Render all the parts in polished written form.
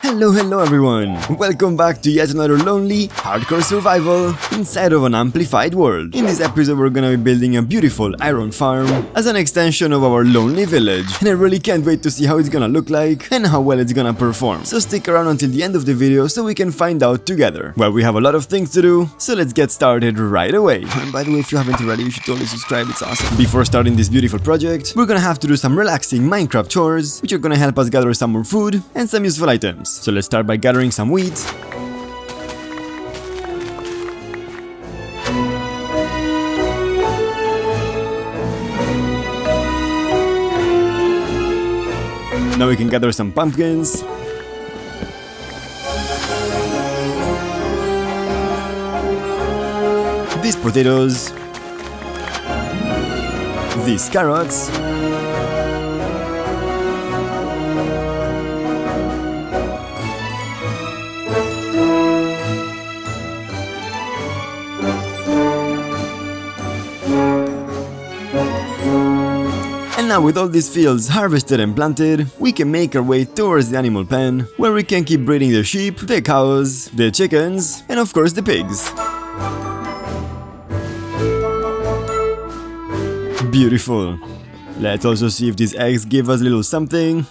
Hello everyone! Welcome back to yet another lonely, hardcore survival inside of an amplified world. In this episode we're gonna be building a beautiful iron farm as an extension of our lonely village, and I really can't wait to see how it's gonna look like and how well it's gonna perform. So stick around until the end of the video so we can find out together. Well, we have a lot of things to do, so let's get started right away. And by the way, if you haven't already, you should totally subscribe, it's awesome. Before starting this beautiful project, we're gonna have to do some relaxing Minecraft chores, which are gonna help us gather some more food and some useful items. So let's start by gathering some wheat. Now we can gather some pumpkins. These potatoes. These carrots. Now with all these fields harvested and planted, we can make our way towards the animal pen, where we can keep breeding the sheep, the cows, the chickens, and of course the pigs. Beautiful. Let's also see if these eggs give us a little something.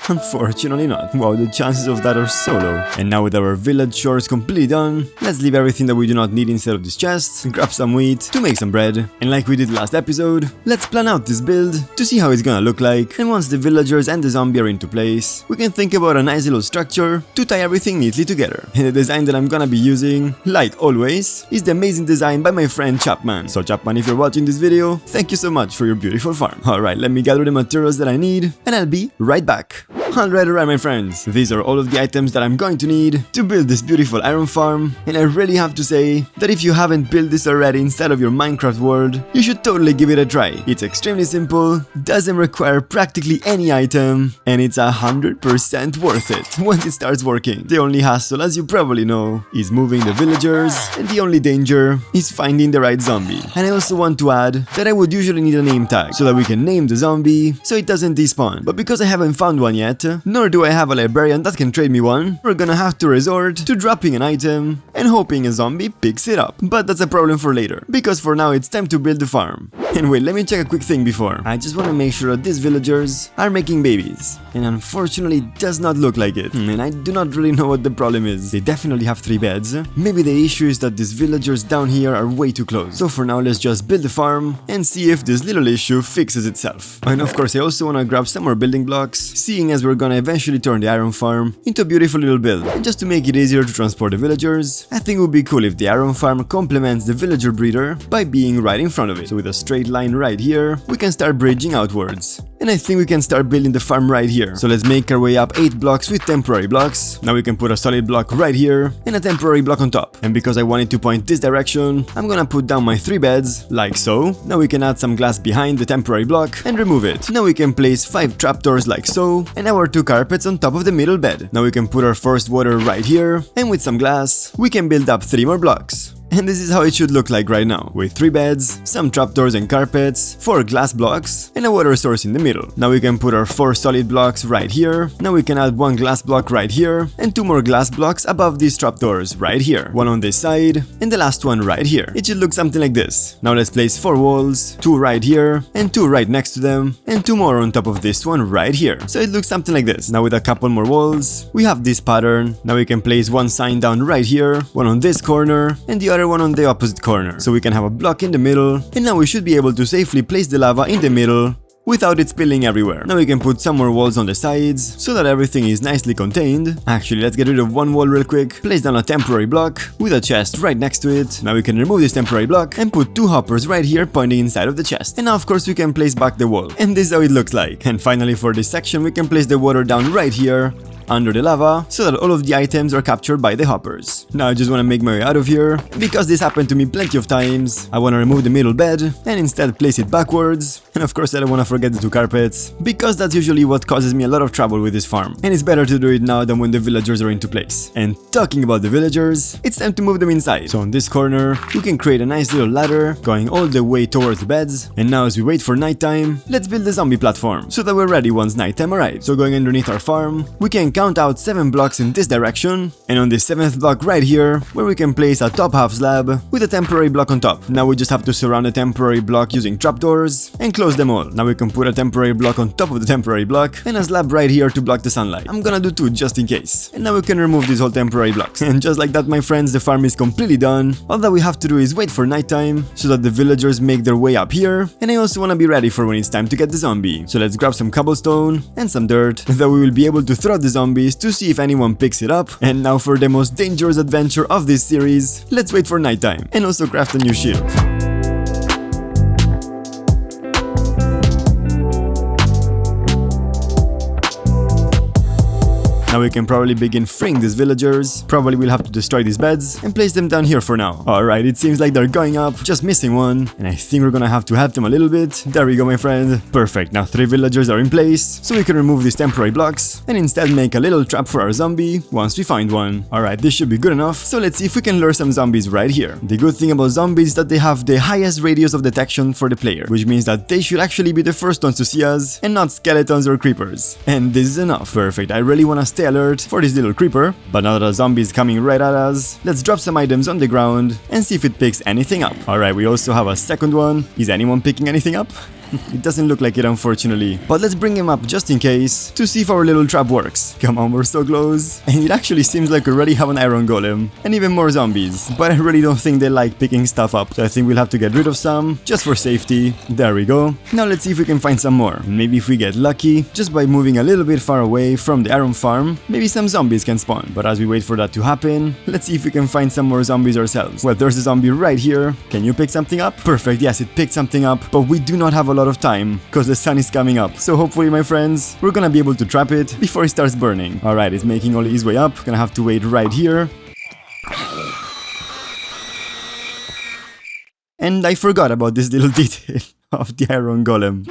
Unfortunately not. Wow, the chances of that are so low. And now with our village chores completely done, let's leave everything that we do not need inside of this chest, grab some wheat to make some bread, and like we did last episode, let's plan out this build to see how it's gonna look like, and once the villagers and the zombie are into place, we can think about a nice little structure to tie everything neatly together. And the design that I'm gonna be using, like always, is the amazing design by my friend Chapman. So Chapman, if you're watching this video, thank you so much for your beautiful farm. Alright, let me gather the materials that I need, and I'll be right back. Alright my friends, these are all of the items that I'm going to need to build this beautiful iron farm, and I really have to say that if you haven't built this already inside of your Minecraft world, you should totally give it a try. It's extremely simple, doesn't require practically any item, and it's 100% worth it once it starts working. The only hassle, as you probably know, is moving the villagers, and the only danger is finding the right zombie. And I also want to add that I would usually need a name tag, so that we can name the zombie so it doesn't despawn, but because I haven't found one yet, nor do I have a librarian that can trade me one, we're gonna have to resort to dropping an item and hoping a zombie picks it up. But that's a problem for later, because for now it's time to build the farm. And wait, let me check a quick thing before. I just want to make sure that these villagers are making babies, and unfortunately it does not look like it. And I do not really know what the problem is. They definitely have 3 beds. Maybe the issue is that these villagers down here are way too close. So for now let's just build the farm and see if this little issue fixes itself. And of course I also want to grab some more building blocks, seeing as we're gonna eventually turn the iron farm into a beautiful little build. And just to make it easier to transport the villagers, I think it would be cool if the iron farm complements the villager breeder by being right in front of it. So with a straight line right here, we can start bridging outwards. And I think we can start building the farm right here. So let's make our way up 8 blocks with temporary blocks. Now we can put a solid block right here and a temporary block on top. And because I want it to point this direction, I'm gonna put down my 3 beds, like so. Now we can add some glass behind the temporary block and remove it. Now we can place 5 trapdoors like so, and our 2 carpets on top of the middle bed. Now we can put our first water right here, and with some glass, we can build up 3 more blocks. And this is how it should look like right now, with 3 beds, some trapdoors and carpets, 4 glass blocks, and a water source in the middle. Now we can put our 4 solid blocks right here. Now we can add 1 glass block right here, and 2 more glass blocks above these trapdoors right here. 1 on this side, and the last one right here. It should look something like this. Now let's place 4 walls, 2 right here, and 2 right next to them, and 2 more on top of this one right here. So it looks something like this. Now with a couple more walls, we have this pattern. Now we can place 1 sign down right here, 1 on this corner, and the other one on the opposite corner, so we can have a block in the middle, and now we should be able to safely place the lava in the middle without it spilling everywhere. Now we can put some more walls on the sides, so that everything is nicely contained. Actually, let's get rid of 1 wall real quick, place down a temporary block, with a chest right next to it. Now we can remove this temporary block, and put 2 hoppers right here pointing inside of the chest. And now of course we can place back the wall. And this is how it looks like. And finally for this section we can place the water down right here, under the lava, so that all of the items are captured by the hoppers. Now I just want to make my way out of here, because this happened to me plenty of times. I want to remove the middle bed, and instead place it backwards. And of course I don't want to forget the 2 carpets, because that's usually what causes me a lot of trouble with this farm. And it's better to do it now than when the villagers are into place. And talking about the villagers, it's time to move them inside. So on this corner, we can create a nice little ladder, going all the way towards the beds. And now as we wait for nighttime, let's build a zombie platform, so that we're ready once nighttime arrives. So going underneath our farm, we can count out 7 blocks in this direction, and on the 7th block right here, where we can place a top half slab with a temporary block on top. Now we just have to surround the temporary block using trapdoors and close them all. Now we can put a temporary block on top of the temporary block and a slab right here to block the sunlight. I'm gonna do 2 just in case. And now we can remove these whole temporary blocks. And just like that, my friends, the farm is completely done. All that we have to do is wait for nighttime so that the villagers make their way up here. And I also wanna be ready for when it's time to get the zombie. So let's grab some cobblestone and some dirt, that we will be able to throw the zombies to see if anyone picks it up. And now for the most dangerous adventure of this series, let's wait for nighttime and also craft a new shield. Now we can probably begin freeing these villagers. Probably we'll have to destroy these beds and place them down here for now. Alright, it seems like they're going up, just missing one. And I think we're gonna have to help them a little bit. There we go, my friend. Perfect, now 3 villagers are in place, so we can remove these temporary blocks and instead make a little trap for our zombie once we find one. Alright, this should be good enough, so let's see if we can lure some zombies right here. The good thing about zombies is that they have the highest radius of detection for the player, which means that they should actually be the first ones to see us and not skeletons or creepers. And this is enough. Perfect, I really wanna stay alert for this little creeper, but now that a zombie is coming right at us, let's drop some items on the ground and see if it picks anything up. Alright, we also have a second one. Is anyone picking anything up? It doesn't look like it, unfortunately. But let's bring him up just in case, to see if our little trap works. Come on, we're so close. And it actually seems like we already have an iron golem. And even more zombies. But I really don't think they like picking stuff up. So I think we'll have to get rid of some, just for safety. There we go. Now let's see if we can find some more. Maybe if we get lucky, just by moving a little bit far away from the iron farm, maybe some zombies can spawn. But as we wait for that to happen, let's see if we can find some more zombies ourselves. Well, there's a zombie right here. Can you pick something up? Perfect, yes, it picked something up. But we do not have a lot of time, because the sun is coming up. So hopefully, my friends, we're gonna be able to trap it before it starts burning. Alright, it's making all his way up. Gonna have to wait right here. And I forgot about this little detail of the iron golem.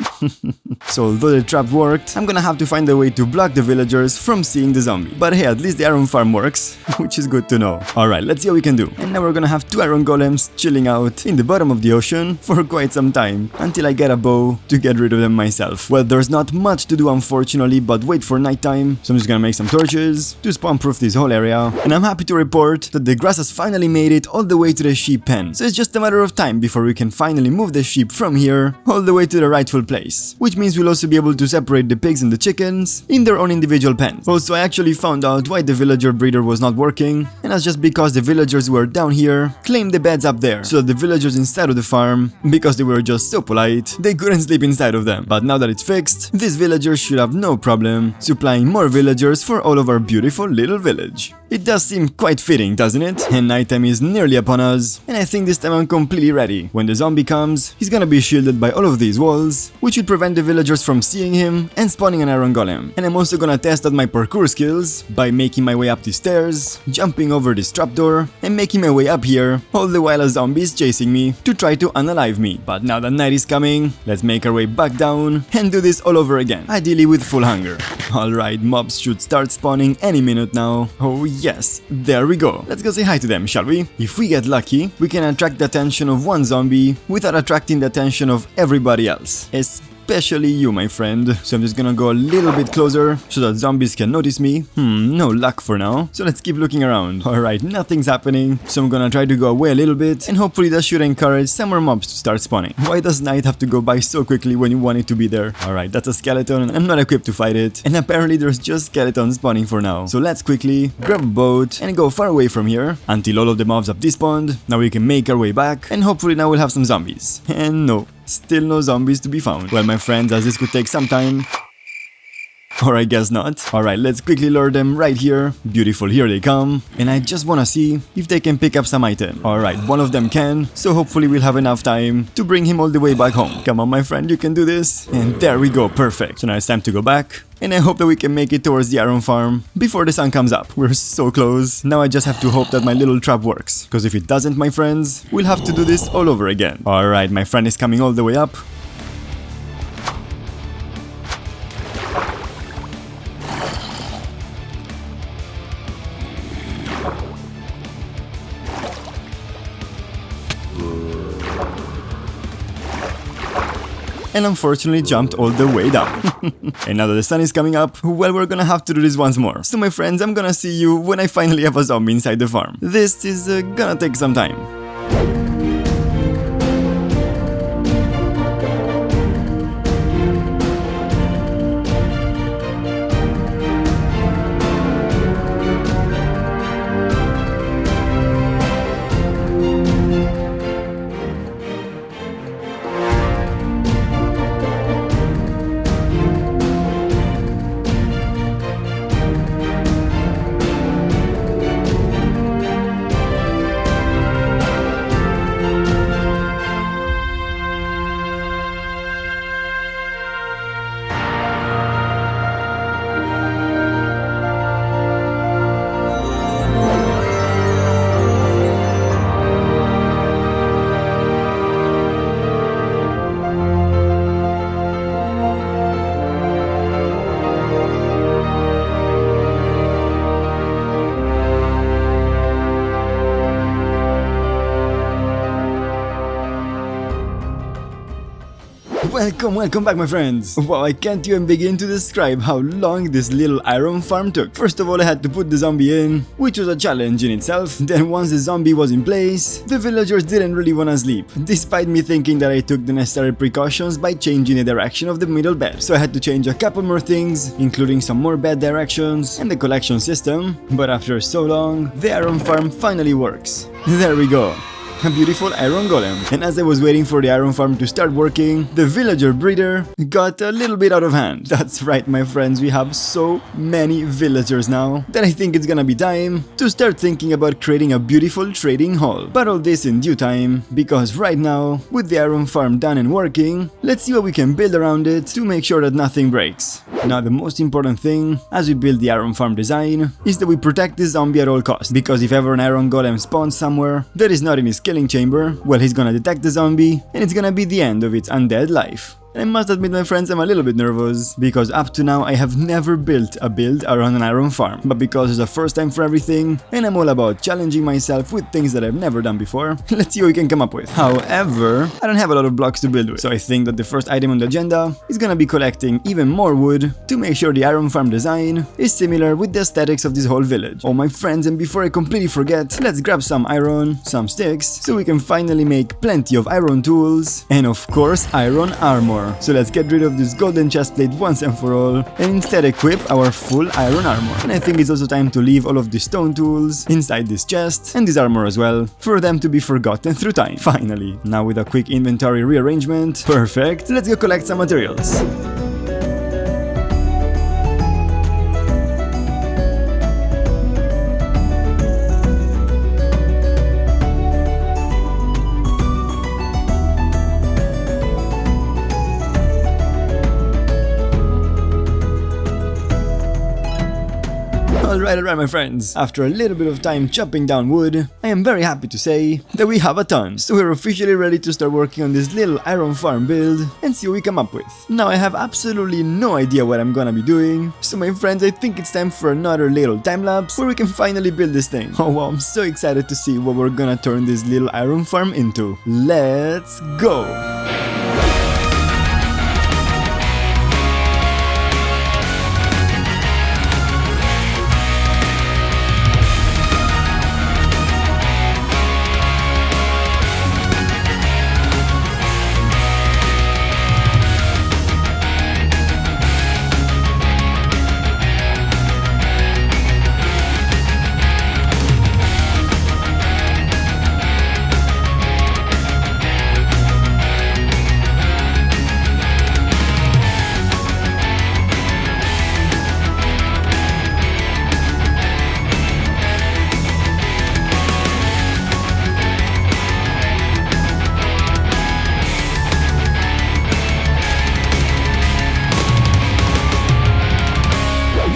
So although the trap worked, I'm gonna have to find a way to block the villagers from seeing the zombie. But hey, at least the iron farm works, which is good to know. Alright, let's see what we can do. And now we're gonna have 2 iron golems chilling out in the bottom of the ocean for quite some time, until I get a bow to get rid of them myself. Well, there's not much to do, unfortunately, but wait for nighttime. So I'm just gonna make some torches to spawn-proof this whole area. And I'm happy to report that the grass has finally made it all the way to the sheep pen. So it's just a matter of time before we can finally move the sheep from here all the way to the rightful place, which means we'll also be able to separate the pigs and the chickens in their own individual pens. Also, I actually found out why the villager breeder was not working, and that's just because the villagers who were down here claimed the beds up there, so that the villagers inside of the farm, because they were just so polite, they couldn't sleep inside of them. But now that it's fixed, these villagers should have no problem supplying more villagers for all of our beautiful little village. It does seem quite fitting, doesn't it? And nighttime is nearly upon us, and I think this time I'm completely ready. When the zombie comes, he's gonna be shielded by all of these walls, which will prevent the villagers from seeing him and spawning an iron golem. And I'm also gonna test out my parkour skills by making my way up the stairs, jumping over this trapdoor, and making my way up here, all the while a zombie is chasing me to try to unalive me. But now that night is coming, let's make our way back down and do this all over again, ideally with full hunger. Alright, mobs should start spawning any minute now. Oh yes, there we go. Let's go say hi to them, shall we? If we get lucky, we can attract the attention of one zombie without attracting the attention of everybody else. Especially you, my friend. So I'm just gonna go a little bit closer so that zombies can notice me. No luck for now. So let's keep looking around. Alright, nothing's happening. So I'm gonna try to go away a little bit, and hopefully that should encourage some more mobs to start spawning. Why does night have to go by so quickly when you want it to be there? Alright, that's a skeleton, and I'm not equipped to fight it. And apparently there's just skeletons spawning for now. So let's quickly grab a boat and go far away from here until all of the mobs have despawned. Now we can make our way back, and hopefully now we'll have some zombies. And no, still no zombies to be found. Well, my friends, as this could take some time. Or I guess not. Alright, let's quickly lure them right here. Beautiful, here they come. And I just wanna see if they can pick up some item. Alright, one of them can. So hopefully we'll have enough time to bring him all the way back home. Come on, my friend, you can do this. And there we go, perfect. So now it's time to go back. And I hope that we can make it towards the iron farm before the sun comes up. We're so close. Now I just have to hope that my little trap works. Because if it doesn't, my friends, we'll have to do this all over again. Alright, my friend is coming all the way up. and unfortunately jumped all the way down. And now that the sun is coming up, well, we're gonna have to do this once more. So my friends, I'm gonna see you when I finally have a zombie inside the farm. This is gonna take some time. Welcome back my friends! Wow, I can't even begin to describe how long this little iron farm took. First of all, I had to put the zombie in, which was a challenge in itself. Then once the zombie was in place, the villagers didn't really want to sleep, despite me thinking that I took the necessary precautions by changing the direction of the middle bed. So I had to change a couple more things, including some more bed directions and the collection system. But after so long, the iron farm finally works. There we go. A beautiful iron golem. And as I was waiting for the iron farm to start working, the villager breeder got a little bit out of hand. That's right my friends, we have so many villagers now that I think it's gonna be time to start thinking about creating a beautiful trading hall. But all this in due time, because right now, with the iron farm done and working, let's see what we can build around it to make sure that nothing breaks. Now the most important thing, as we build the iron farm design, is that we protect this zombie at all costs, because if ever an iron golem spawns somewhere that is not in his killing chamber, well, he's gonna detect the zombie and it's gonna be the end of its undead life. I must admit my friends, I'm a little bit nervous, because up to now I have never built a build around an iron farm, but because it's a first time for everything, and I'm all about challenging myself with things that I've never done before, let's see what we can come up with. However, I don't have a lot of blocks to build with, so I think that the first item on the agenda is gonna be collecting even more wood to make sure the iron farm design is similar with the aesthetics of this whole village. Oh my friends, and before I completely forget, let's grab some iron, some sticks, so we can finally make plenty of iron tools, and of course iron armor. So let's get rid of this golden chestplate once and for all, and instead equip our full iron armor. And I think it's also time to leave all of the stone tools inside this chest, and this armor as well, for them to be forgotten through time. Finally, now with a quick inventory rearrangement, perfect, let's go collect some materials. Alright my friends, after a little bit of time chopping down wood, I am very happy to say that we have a ton. So we're officially ready to start working on this little iron farm build and see what we come up with. Now I have absolutely no idea what I'm gonna be doing, so my friends, I think it's time for another little time-lapse where we can finally build this thing. Oh wow, I'm so excited to see what we're gonna turn this little iron farm into. Let's go!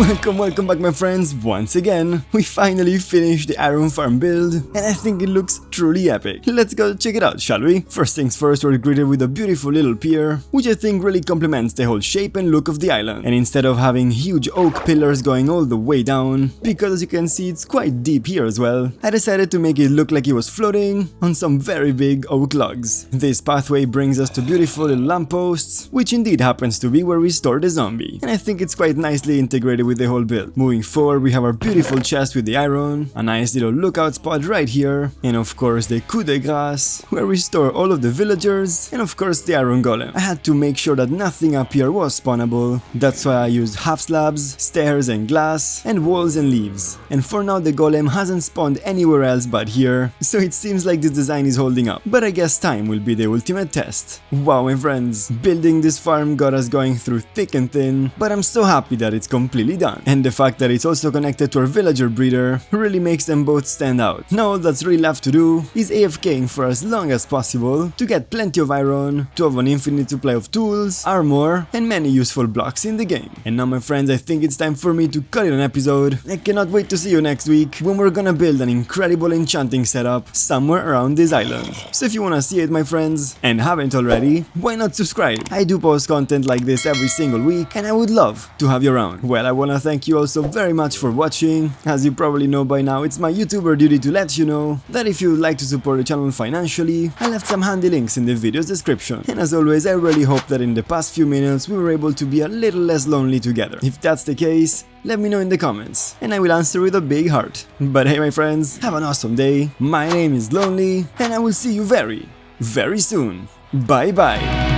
Welcome back my friends, once again. We finally finished the iron farm build, and I think it looks truly epic. Let's go check it out, shall we? First things first, we're greeted with a beautiful little pier, which I think really complements the whole shape and look of the island. And instead of having huge oak pillars going all the way down, because as you can see it's quite deep here as well, I decided to make it look like it was floating on some very big oak logs. This pathway brings us to beautiful little lampposts, which indeed happens to be where we store the zombie. And I think it's quite nicely integrated with the whole build. Moving forward, we have our beautiful chest with the iron, a nice little lookout spot right here, and of course the coup de grace, where we store all of the villagers, and of course the iron golem. I had to make sure that nothing up here was spawnable, that's why I used half slabs, stairs and glass, and walls and leaves. And for now the golem hasn't spawned anywhere else but here, so it seems like this design is holding up, but I guess time will be the ultimate test. Wow my friends, building this farm got us going through thick and thin, but I'm so happy that it's completely done. And the fact that it's also connected to our villager breeder really makes them both stand out. Now all that's really left to do is AFKing for as long as possible to get plenty of iron, to have an infinite supply of tools, armor, and many useful blocks in the game. And now my friends, I think it's time for me to cut it an episode. I cannot wait to see you next week when we're gonna build an incredible enchanting setup somewhere around this island. So if you wanna see it my friends, and haven't already, why not subscribe? I do post content like this every single week and I would love to have you around. Well, I wanna thank you all so very much for watching. As you probably know by now, it's my YouTuber duty to let you know that if you would like to support the channel financially, I left some handy links in the video's description. And as always, I really hope that in the past few minutes we were able to be a little less lonely together. If that's the case, let me know in the comments, and I will answer with a big heart. But hey my friends, have an awesome day. My name is Lonely, and I will see you very, very soon. Bye bye.